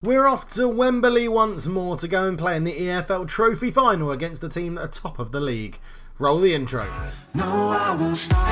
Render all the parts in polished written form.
We're off to Wembley once more to go and play in the EFL Trophy final against the team that are top of the league. Roll the intro. No, I won't stop.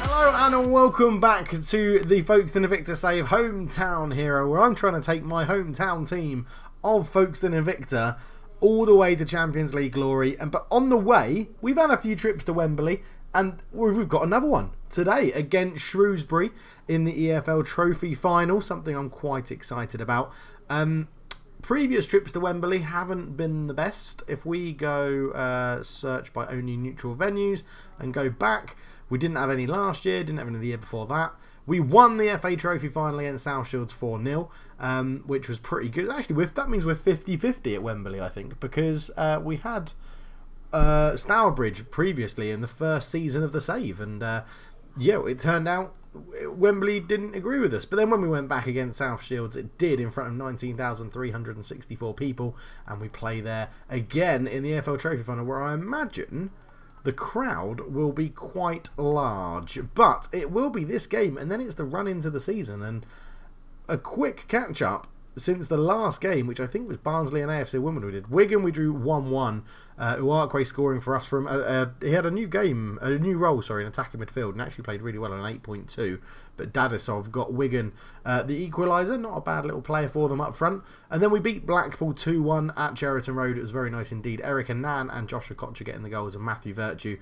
Hello and welcome back to the Folkestone Invicta Save Hometown Hero, where I'm trying to take my hometown team of Folkestone Invicta all the way to Champions League glory. But on the way, we've had a few trips to Wembley. And we've got another one today against Shrewsbury in the EFL Trophy final, something I'm quite excited about. Previous trips to Wembley haven't been the best. If we go search by only neutral venues and go back, we didn't have any last year, didn't have any the year before that. We won the FA Trophy final against South Shields 4-0, which was pretty good. Actually, that means we're 50-50 at Wembley, I think, because we had Stourbridge previously in the first season of the save, and it turned out Wembley didn't agree with us. But then when we went back against South Shields, it did, in front of 19,364 people, and we play there again in the EFL Trophy final, where I imagine the crowd will be quite large. But it will be this game, and then it's the run into the season. And a quick catch up since the last game, which I think was Barnsley and AFC Wimbledon we did. Wigan we drew 1-1. Uarkwe scoring for us from he had a new role in attacking midfield, and actually played really well on an 8.2. But Dadisov got Wigan the equaliser, not a bad little player for them up front. And then we beat Blackpool 2-1 at Cheriton Road. It was very nice indeed. Eric Annan and Joshua Kocher getting the goals, and Matthew Virtue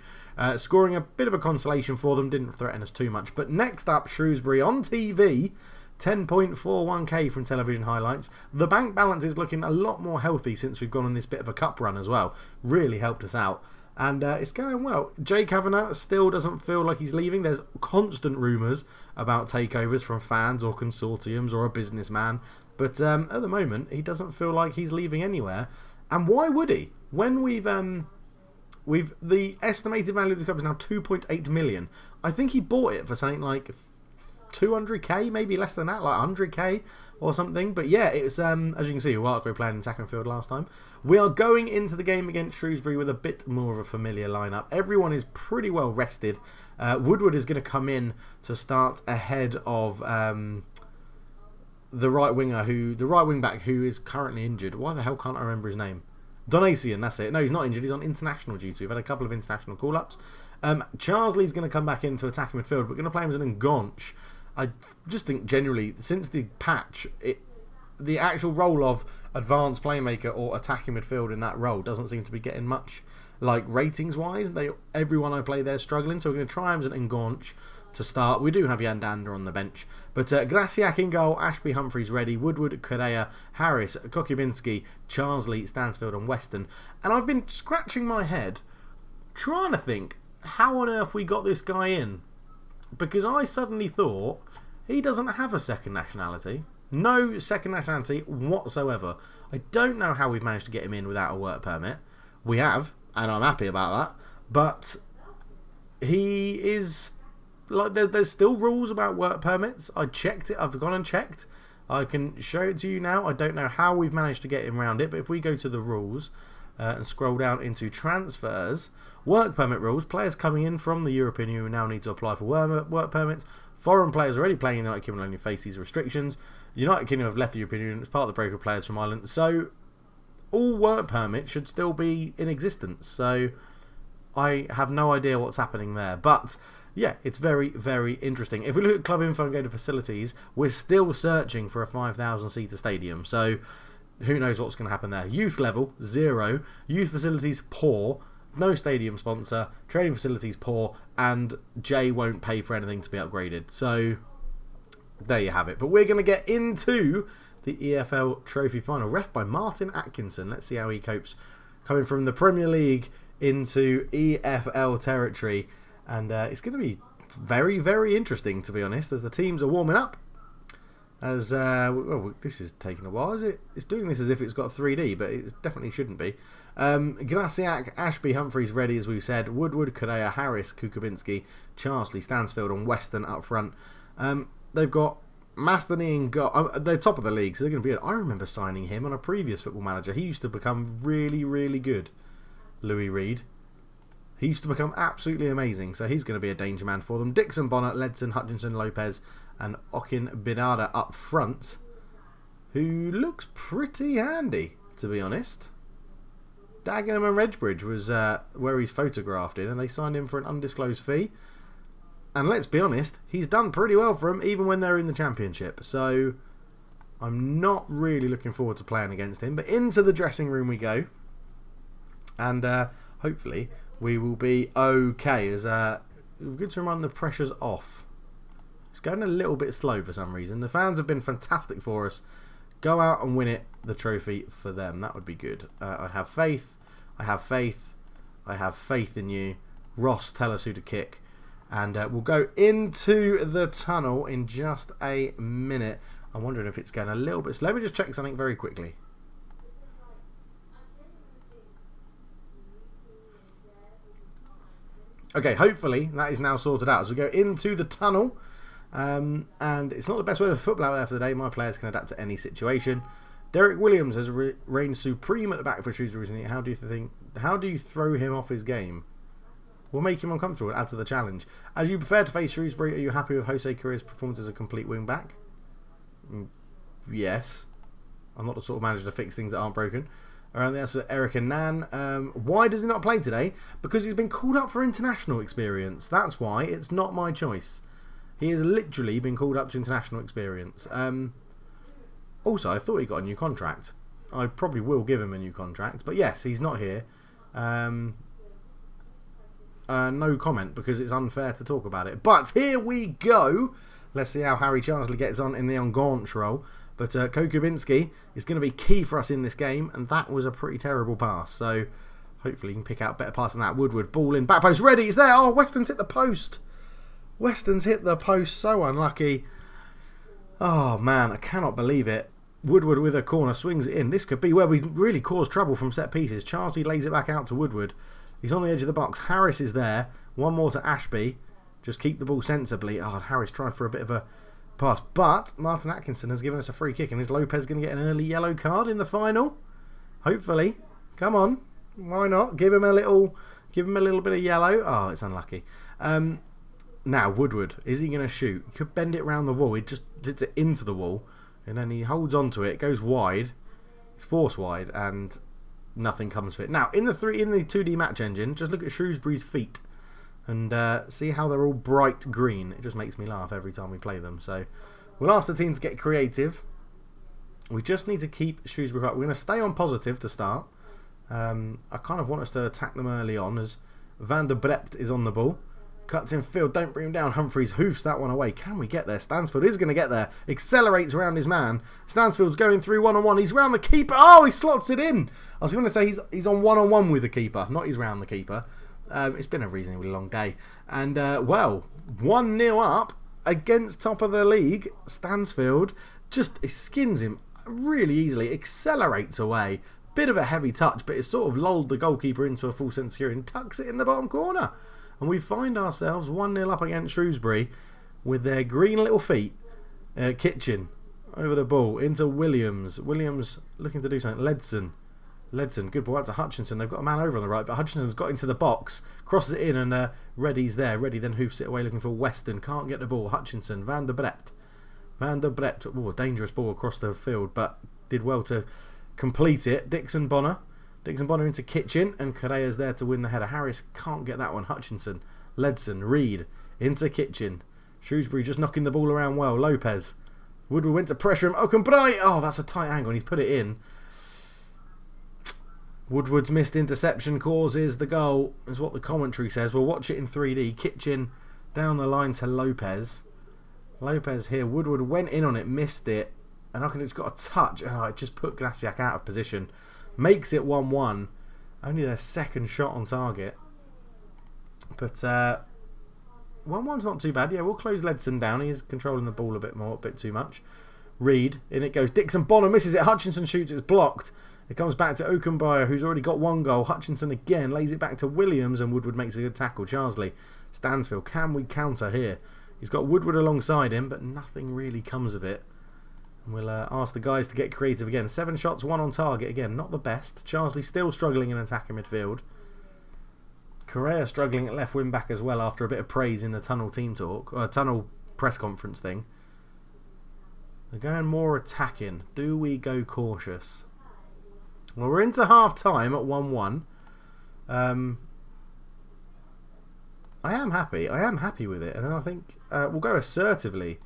scoring a bit of a consolation for them. Didn't threaten us too much. But next up, Shrewsbury on TV. 10.41k from television highlights. The bank balance is looking a lot more healthy since we've gone on this bit of a cup run as well. Really helped us out. And it's going well. Jay Kavanagh still doesn't feel like he's leaving. There's constant rumours about takeovers from fans or consortiums or a businessman. But at the moment, he doesn't feel like he's leaving anywhere. And why would he? When the estimated value of this club is now 2.8 million. I think he bought it for something like 200k, maybe less than that, like 100k or something. But yeah, it was, as you can see, Uarkwe playing in attacking field last time. We are going into the game against Shrewsbury with a bit more of a familiar lineup. Everyone is pretty well rested. Woodward is going to come in to start ahead of the right wing back who is currently injured. Why the hell can't I remember his name? Donasian, that's it. No, he's not injured. He's on international duty. We've had a couple of international call-ups. Charlesley's going to come back into attacking midfield. We're going to play him as an Ngonch. I just think generally, since the patch, the actual role of advanced playmaker or attacking midfield in that role doesn't seem to be getting much, like, ratings-wise. Everyone I play there is struggling, so we're going to try him as an Ngonch to start. We do have Yandander on the bench. But Graciak in goal, Ashby, Humphreys ready, Woodward, Correa, Harris, Kokubinski, Charlesley, Stansfield and Weston. And I've been scratching my head trying to think how on earth we got this guy in. Because I suddenly thought he doesn't have a second nationality. No second nationality whatsoever. I don't know how we've managed to get him in without a work permit. We have, and I'm happy about that. But he is, like, there's still rules about work permits. I checked it. I've gone and checked. I can show it to you now. I don't know how we've managed to get him around it. But if we go to the rules and scroll down into transfers, work permit rules, players coming in from the European Union now need to apply for work permits. Foreign players already playing in the United Kingdom only face these restrictions. The United Kingdom have left the European Union as part of the break of players from Ireland. So all work permits should still be in existence. So I have no idea what's happening there. But yeah, it's very, very interesting. If we look at club info and go to facilities, we're still searching for a 5,000-seater stadium. So who knows what's going to happen there. Youth level, 0. Youth facilities, poor. No stadium sponsor. Training facilities, poor. And Jay won't pay for anything to be upgraded. So there you have it. But we're going to get into the EFL Trophy final. Ref by Martin Atkinson. Let's see how he copes coming from the Premier League into EFL territory. And it's going to be very, very interesting, to be honest, as the teams are warming up. As well, this is taking a while, is it? It's doing this as if it's got 3D, but it definitely shouldn't be. Graciak, Ashby, Humphreys ready, as we've said. Woodward, Correa, Harris, Kukubinski, Charlesley, Stansfield and Weston up front. They've got Mastany and they're top of the league, so they're going to be good. I remember signing him on a previous Football Manager. He used to become really, really good. Louis Reed. He used to become absolutely amazing, so he's going to be a danger man for them. Dixon, Bonner, Ledson, Hutchinson, Lopez, and Okin Bidada up front, who looks pretty handy, to be honest. Dagenham and Redbridge was where he's photographed in, and they signed him for an undisclosed fee. And let's be honest, he's done pretty well for them, even when they're in the Championship. So I'm not really looking forward to playing against him. But into the dressing room we go, and hopefully we will be okay. As good to remind the pressure's off. It's going a little bit slow for some reason. The fans have been fantastic for us. Go out and win it, the trophy for them. That would be good. I have faith. I have faith. I have faith in you. Ross, tell us who to kick. And we'll go into the tunnel in just a minute. I'm wondering if it's going a little bit slow. Let me just check something very quickly. Okay, hopefully that is now sorted out. As we go into the tunnel. And it's not the best weather for football out there for the day. My players can adapt to any situation. Derek Williams has reigned supreme at the back for Shrewsbury recently. How do you throw him off his game? We'll make him uncomfortable and add to the challenge. As you prepare to face Shrewsbury, are you happy with Jose Correa's performance as a complete wing back? Yes. I'm not the sort of manager to fix things that aren't broken. Around the for Eric and Nan. Why does he not play today? Because he's been called up for international experience. That's why. It's not my choice. He has literally been called up to international experience. Also, I thought he got a new contract. I probably will give him a new contract. But yes, he's not here. No comment, because it's unfair to talk about it. But here we go. Let's see how Harry Charsley gets on in the Ongaunch role. But Kokubinski is going to be key for us in this game. And that was a pretty terrible pass. So hopefully you can pick out better pass than that. Woodward, ball in, back post, ready, it's there. Oh, Weston's hit the post. Weston's hit the post, so unlucky. Oh man, I cannot believe it. Woodward with a corner, swings it in. This could be where we really cause trouble from set pieces. Charsley lays it back out to Woodward. He's on the edge of the box. Harris is there. One more to Ashby. Just keep the ball sensibly. Oh, Harris tried for a bit of a pass. But Martin Atkinson has given us a free kick. And is Lopez going to get an early yellow card in the final? Hopefully. Come on. Why not? Give him a little bit of yellow. Oh, it's unlucky. Now, Woodward, is he going to shoot? He could bend it around the wall. He just hits it into the wall. And then he holds on to it. Goes wide. It's forced wide. And nothing comes of it. Now, in the 2D match engine, just look at Shrewsbury's feet. And see how they're all bright green. It just makes me laugh every time we play them. So, we'll ask the team to get creative. We just need to keep Shrewsbury up. We're going to stay on positive to start. I kind of want us to attack them early on, as Van der Brept is on the ball. Cuts in field, don't bring him down. Humphreys hoofs that one away. Can we get there? Stansfield is going to get there. Accelerates around his man. Stansfield's going through one-on-one. He's round the keeper. Oh, he slots it in. I was going to say he's on one-on-one with the keeper, not he's round the keeper. It's been a reasonably long day. And, well, 1-0 up against top of the league. Stansfield just skins him really easily. Accelerates away. Bit of a heavy touch, but it sort of lulled the goalkeeper into a full sense of security and tucks it in the bottom corner. And we find ourselves 1-0 up against Shrewsbury with their green little feet. Kitchen over the ball into Williams. Williams looking to do something. Ledson, good ball out to Hutchinson. They've got a man over on the right, but Hutchinson's got into the box, crosses it in, and Reddy's there. Reddy then hoofs it away looking for Weston. Can't get the ball. Hutchinson, Van der Brept. Oh, a dangerous ball across the field, but did well to complete it. Dixon Bonner into Kitchen, and Correa's there to win the header. Harris can't get that one. Hutchinson, Ledson, Reed into Kitchen. Shrewsbury just knocking the ball around well. Lopez. Woodward went to pressure him. Okenbright. Oh, that's a tight angle, and he's put it in. Woodward's missed interception causes the goal, is what the commentary says. We'll watch it in 3D. Kitchen down the line to Lopez. Lopez here. Woodward went in on it, missed it, and Okenbright's got a touch. Oh, it just put Glasiak out of position. Makes it 1-1. Only their second shot on target. But 1-1's not too bad. Yeah, we'll close Ledson down. He's controlling the ball a bit too much. Reed, in it goes. Dixon Bonner misses it. Hutchinson shoots. It's blocked. It comes back to Okenbright, who's already got one goal. Hutchinson again lays it back to Williams, and Woodward makes a good tackle. Charsley, Stansfield. Can we counter here? He's got Woodward alongside him, but nothing really comes of it. We'll ask the guys to get creative again. 7 shots, 1 on target again. Not the best. Charsley still struggling in attacking midfield. Correa struggling at left wing back as well after a bit of praise in the tunnel team talk, or tunnel press conference thing. They're going more attacking. Do we go cautious? Well, we're into half time at 1-1. I am happy. I am happy with it. And then I think we'll go assertively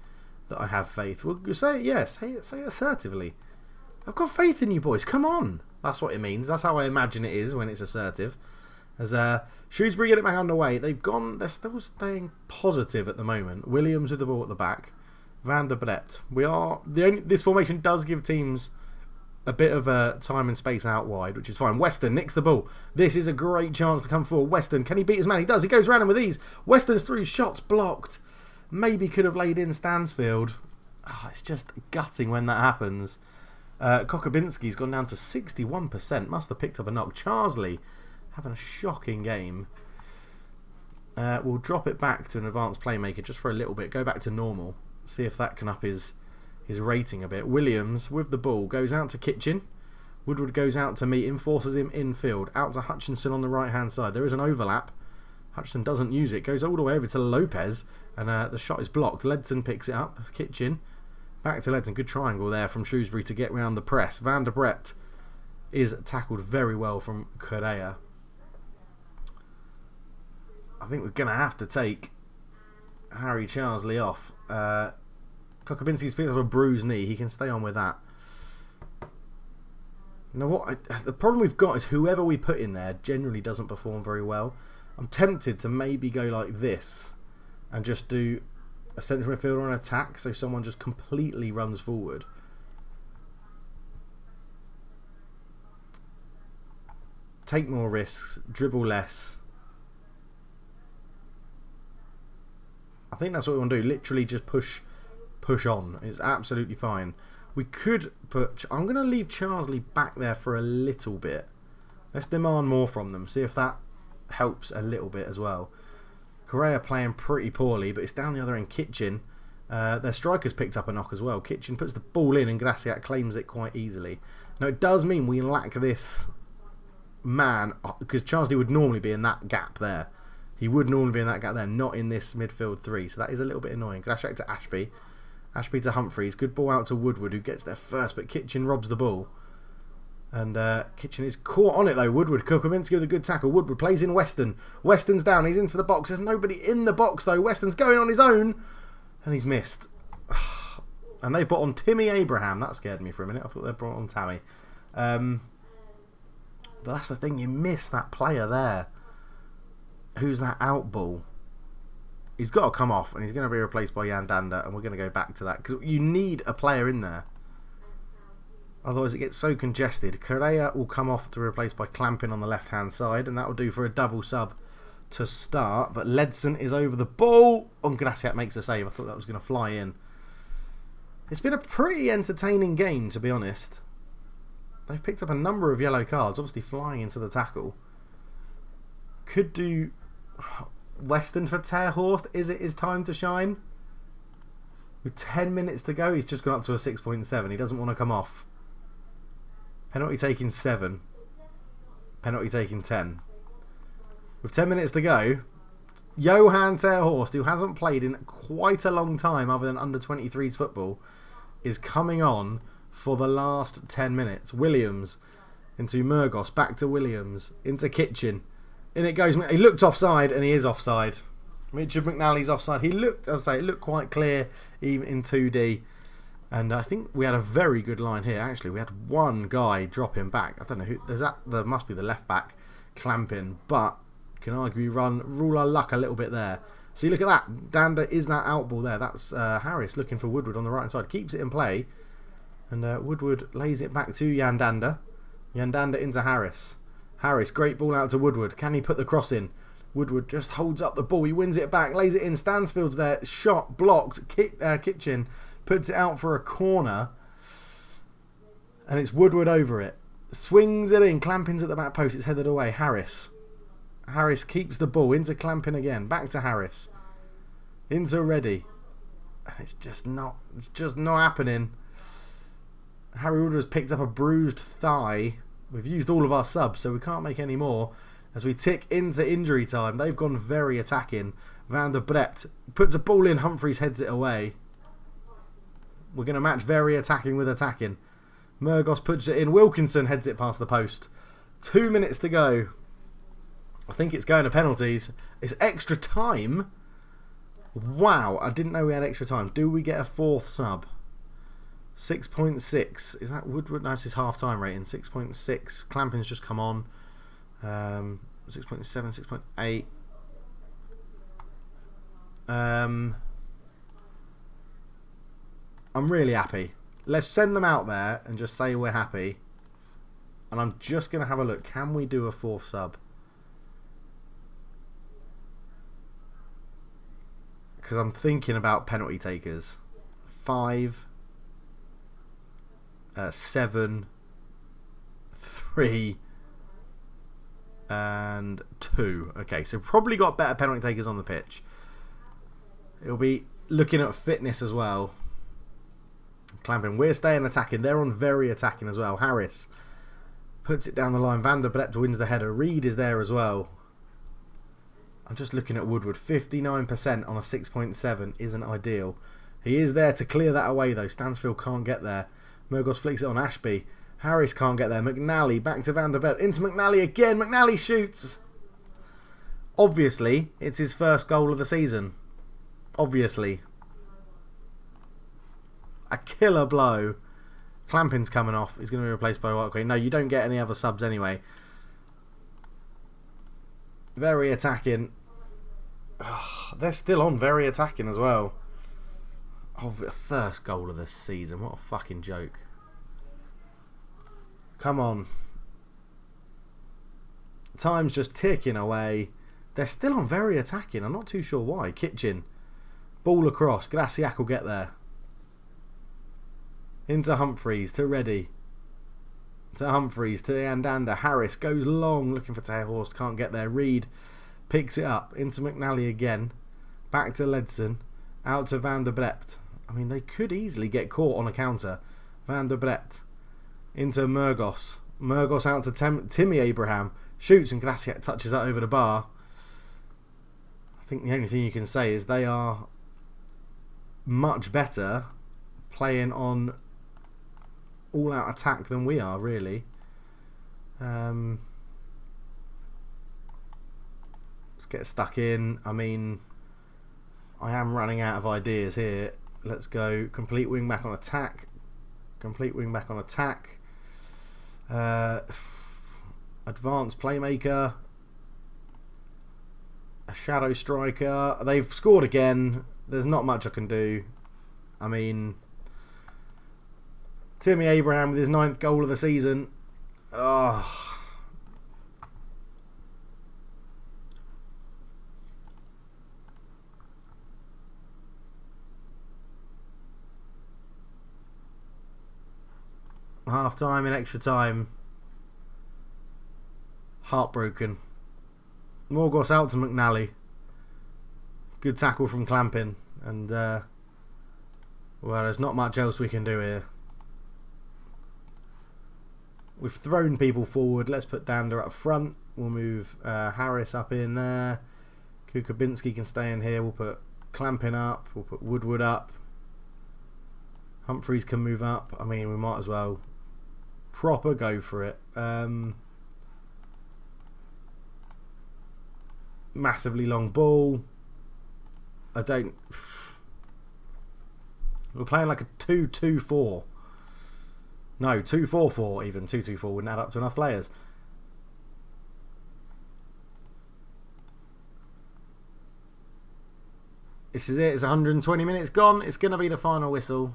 that I have faith. We'll say it, yes. Say it assertively. I've got faith in you boys. Come on. That's what it means. That's how I imagine it is when it's assertive. As Shrewsbury get it back underway. They're still staying positive at the moment. Williams with the ball at the back. Van der Brept. This formation does give teams a bit of time and space out wide, which is fine. Weston nicks the ball. This is a great chance to come forward. Weston, can he beat his man? He does. He goes round him with ease. Weston's through. Shots blocked. Maybe could have laid in Stansfield. Oh, it's just gutting when that happens. Kokobinski's gone down to 61%. Must have picked up a knock. Charsley having a shocking game. We'll drop it back to an advanced playmaker just for a little bit. Go back to normal. See if that can up his rating a bit. Williams with the ball goes out to Kitchen. Woodward goes out to meet him, forces him infield. Out to Hutchinson on the right hand side. There is an overlap. Hutchinson doesn't use it. Goes all the way over to Lopez. And the shot is blocked. Ledson picks it up. Kitchen. Back to Ledson. Good triangle there from Shrewsbury to get round the press. Van der Brept is tackled very well from Correa. I think we're going to have to take Harry Charsley off. Kokobinski's picked up a bruised knee. He can stay on with that. Now, the problem we've got is whoever we put in there generally doesn't perform very well. I'm tempted to maybe go like this and just do a central midfielder on attack, so someone just completely runs forward. Take more risks, dribble less. I think that's what we want to do. Literally just push on. It's absolutely fine. We could put... I'm going to leave Charsley back there for a little bit. Let's demand more from them. See if that helps a little bit as well. Correa playing pretty poorly, but it's down the other end. Kitchen. Their striker's picked up a knock as well. Kitchen puts the ball in and Graciat claims it quite easily. Now, it does mean we lack this man, because Charsley would normally be in that gap there. He would normally be in that gap there, not in this midfield three. So that is a little bit annoying. Graciat to Ashby. Ashby to Humphreys. Good ball out to Woodward, who gets there first, but Kitchen robs the ball. And Kitchen is caught on it though. Woodward, Kokobinski with a good tackle. Woodward plays in Weston. Weston's down. He's into the box. There's nobody in the box though. Weston's going on his own. And he's missed. And they've brought on Timmy Abraham. That scared me for a minute. I thought they brought on Tammy. But that's the thing. You miss that player there. Who's that out ball? He's got to come off. And he's going to be replaced by Yandanda. And we're going to go back to that. Because you need a player in there. Otherwise it gets so congested. Correa will come off to replace by Clampin on the left hand side, and that will do for a double sub to start. But Ledson is over the ball. Graciat makes a save. I thought that was going to fly in. It's been a pretty entertaining game, to be honest. They've picked up a number of yellow cards, obviously flying into the tackle. Could do Weston for Terhorst. Is it his time to shine? With 10 minutes to go, he's just gone up to a 6.7. He doesn't want to come off. Penalty taking 7. Penalty taking 10. With 10 minutes to go, Johan Terhorst, who hasn't played in quite a long time other than under-23s football, is coming on for the last 10 minutes. Williams into Murgos, back to Williams, into Kitchen. In it goes. He looked offside, and he is offside. Richard McNally's offside. He looked, as I say, it looked quite clear even in 2D. And I think we had a very good line here. Actually, we had one guy drop him back. I don't know who. There must be the left back clamping, but can argue rule our luck a little bit there. See, look at that. Danda is that out ball there. That's Harris looking for Woodward on the right hand side. Keeps it in play, and Woodward lays it back to Yandanda. Yandanda into Harris. Harris, great ball out to Woodward. Can he put the cross in? Woodward just holds up the ball. He wins it back, lays it in. Stansfield's there. Shot blocked. Kitchen puts it out for a corner, and it's Woodward over it. Swings it in. Clampin's at the back post. It's headed away. Harris keeps the ball into Clampin again. Back to Harris. Into Reddy. And it's just not happening. Harry Woodward has picked up a bruised thigh. We've used all of our subs, so we can't make any more. as we tick into injury time. They've gone very attacking. Van der Brept puts a ball in. Humphreys heads it away. We're going to match very attacking with attacking. Murgos puts it in. Wilkinson heads it past the post. 2 minutes to go. I think it's going to penalties. It's extra time. Wow, I didn't know we had extra time. Do we get a fourth sub? 6.6. Is that Woodward? No, that's his half-time rating. 6.6. Clamping's just come on. 6.7, 6.8. I'm really happy. Let's send them out there and just say we're happy. And I'm just going to have a look. Can we do a fourth sub? Because I'm thinking about penalty takers. 5, 7, 3, and 2. Okay, so probably got better penalty takers on the pitch. It'll be looking at fitness as well. Clamping. We're staying attacking. They're on very attacking as well. Harris puts it down the line. Van der Brept wins the header. Reed is there as well. I'm just looking at Woodward. 59% on a 6.7 isn't ideal. He is there to clear that away though. Stansfield can't get there. Murgos flicks it on Ashby. Harris can't get there. McNally back to Van der Brept. Into McNally again. McNally shoots. Obviously, it's his first goal of the season. Obviously. A killer blow. Clamping's coming off. He's going to be replaced by Whitecray. No, you don't get any other subs anyway. Very attacking. Oh, they're still on very attacking as well. Oh, the first goal of the season. What a fucking joke. Come on. Time's just ticking away. They're still on very attacking. I'm not too sure why. Kitchen. Ball across. Graciac will get there. Into Humphreys. To Reddy. To Humphreys. To Andanda. Harris goes long. Looking for Teahorst. Can't get there. Reed picks it up. Into McNally again. Back to Ledson. Out to Van der Brept. I mean, they could easily get caught on a counter. Van der Brept. Into Murgos. Murgos out to Timmy Abraham. Shoots and Graciac touches that over the bar. I think the only thing you can say is they are much better playing on all-out attack than we are, really. Let's get stuck in. I mean, I am running out of ideas here. Let's go complete wing back on attack. Complete wing back on attack. Advanced playmaker. A shadow striker. They've scored again. There's not much I can do. I mean, Timmy Abraham with his 9th goal of the season. Oh. Half time and extra time. Heartbroken. Morgos out to McNally. Good tackle from Clamping. And, well, there's not much else we can do here. We've thrown people forward. Let's put Dander up front. We'll move Harris up in there. Kukabinski can stay in here. We'll put Clamping up. We'll put Woodward up. Humphreys can move up. I mean, we might as well proper go for it. Massively long ball. I don't... We're playing like a 2-2-4. No, 2-4-4 even. 2-2-4 wouldn't add up to enough players. This is it. It's 120 minutes gone. It's going to be the final whistle.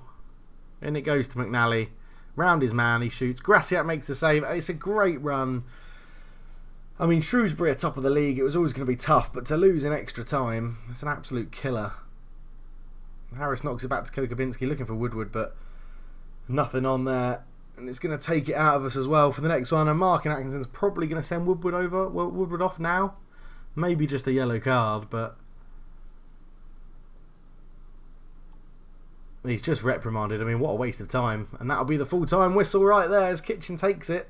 And it goes to McNally. Round his man. He shoots. Graciac makes the save. It's a great run. I mean, Shrewsbury are top of the league. It was always going to be tough. But to lose in extra time, it's an absolute killer. Harris knocks it back to Kokabinski. Looking for Woodward, but nothing on there. And it's going to take it out of us as well for the next one. And Mark and Atkinson's probably going to send Woodward over. Well, Woodward off now. Maybe just a yellow card, but he's just reprimanded. I mean, what a waste of time. And that'll be the full-time whistle right there as Kitchen takes it.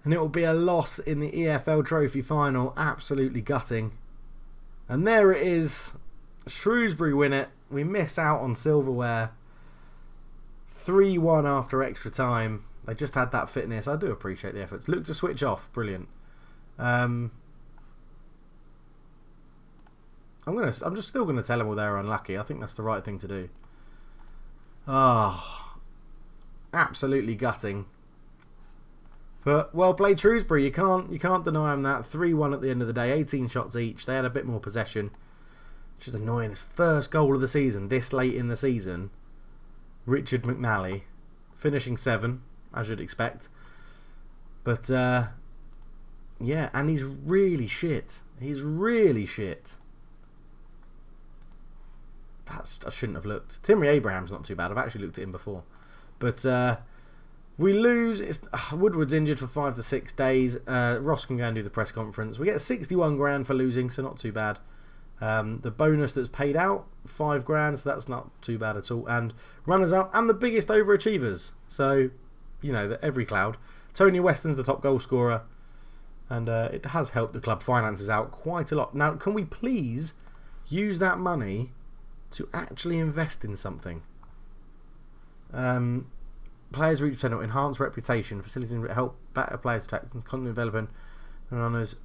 And it will be a loss in the EFL Trophy final. Absolutely gutting. And there it is. Shrewsbury win it. We miss out on silverware. 3-1 after extra time. They just had that fitness. I do appreciate the efforts. Look to switch off. Brilliant. I'm just still gonna tell them all they're unlucky. I think that's the right thing to do. Absolutely gutting. But well played, Shrewsbury. You can't deny them that. 3-1 at the end of the day. 18 shots each. They had a bit more possession. Which is annoying. His first goal of the season, this late in the season. Richard McNally, finishing 7, as you'd expect. But yeah, and he's really shit. He's really shit. I shouldn't have looked. Timmy Abraham's not too bad. I've actually looked at him before. But we lose. Woodward's injured for 5 to 6 days. Ross can go and do the press conference. We get 61 grand for losing, so not too bad. The bonus that's paid out, 5 grand, so that's not too bad at all. And runners up and the biggest overachievers. So, you know, every cloud. Tony Weston's the top goal scorer. And it has helped the club finances out quite a lot. Now, can we please use that money to actually invest in something? Players reach potential, enhance reputation, facilities help better players attack, content development, and runners,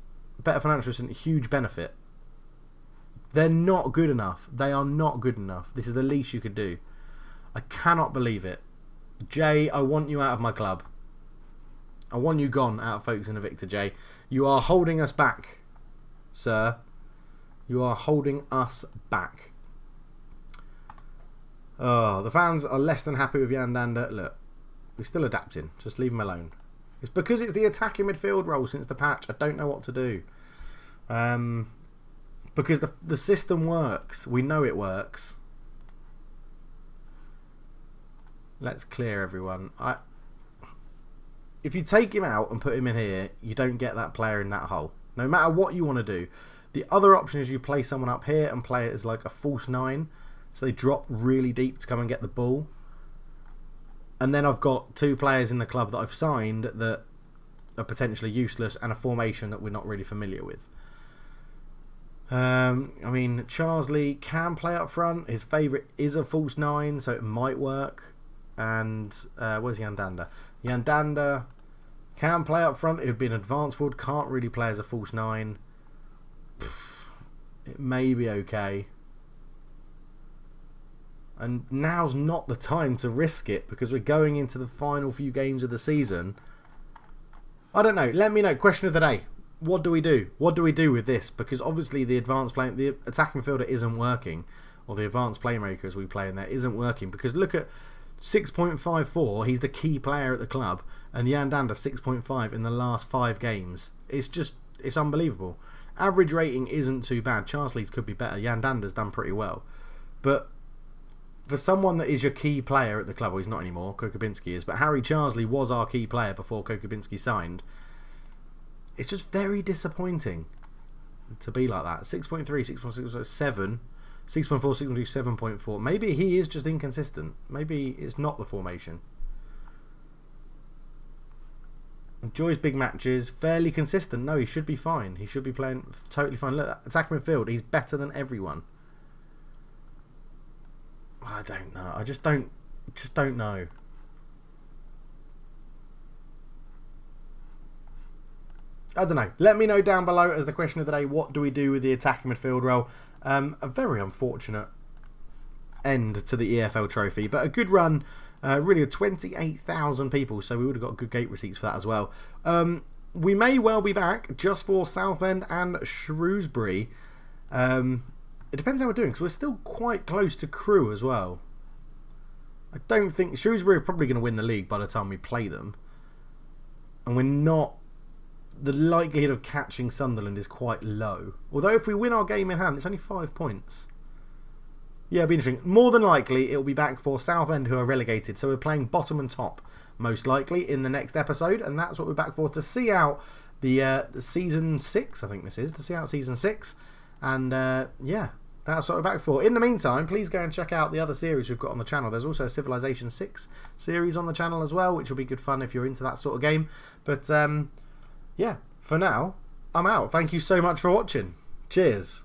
better financial and huge benefit. They're not good enough. They are not good enough. This is the least you could do. I cannot believe it. Jay, I want you out of my club. I want you gone out of Folkestone Invicta, Jay. You are holding us back, sir. You are holding us back. Oh, the fans are less than happy with Yandanda. Look, we're still adapting. Just leave him alone. It's because it's the attacking midfield role since the patch. I don't know what to do. Because the system works. We know it works. Let's clear everyone. If you take him out and put him in here, you don't get that player in that hole. No matter what you want to do. The other option is you play someone up here and play it as like a false 9. So they drop really deep to come and get the ball. And then I've got 2 players in the club that I've signed that are potentially useless and a formation that we're not really familiar with. I mean, Charsley can play up front. His favourite is a false 9, so it might work. And where's Yandanda? Yandanda can play up front. It would be an advanced forward. Can't really play as a false 9. It may be okay. And now's not the time to risk it because we're going into the final few games of the season. I don't know. Let me know. Question of the day. What do we do? What do we do with this? Because obviously the attacking midfielder isn't working. Or the advanced playmakers we play in there isn't working. Because look at 6.54. He's the key player at the club. And Yandanda 6.5 in the last 5 games. It's unbelievable. Average rating isn't too bad. Charsley's could be better. Yandanda's done pretty well. But for someone that is your key player at the club, well, he's not anymore, Kokobinski is, but Harry Charsley was our key player before Kokobinski signed. It's just very disappointing to be like that. 6.3, 6.6, 7, 6.4, 6.2, 7.4. Maybe he is just inconsistent. Maybe it's not the formation. Enjoys big matches, fairly consistent. No, he should be fine. He should be playing totally fine. Look, attacking midfield, he's better than everyone. I don't know. I just don't know. I don't know. Let me know down below as the question of the day. What do we do with the attacking midfield role? A very unfortunate end to the EFL Trophy, but a good run. Really, 28,000 people, so we would have got good gate receipts for that as well. We may well be back just for Southend and Shrewsbury. It depends how we're doing, because we're still quite close to Crewe as well. I don't think... Shrewsbury are probably going to win the league by the time we play them. And we're not... The likelihood of catching Sunderland is quite low. Although if we win our game in hand, it's only 5 points. Yeah, it'll be interesting. More than likely, it'll be back for Southend, who are relegated. So we're playing bottom and top, most likely, in the next episode. And that's what we're back for, to see out the Season 6, I think this is. To see out Season 6. And, yeah... That's what we're back for. In the meantime, please go and check out the other series we've got on the channel. There's also a Civilization 6 series on the channel as well, which will be good fun if you're into that sort of game. But yeah, for now, I'm out. Thank you so much for watching. Cheers.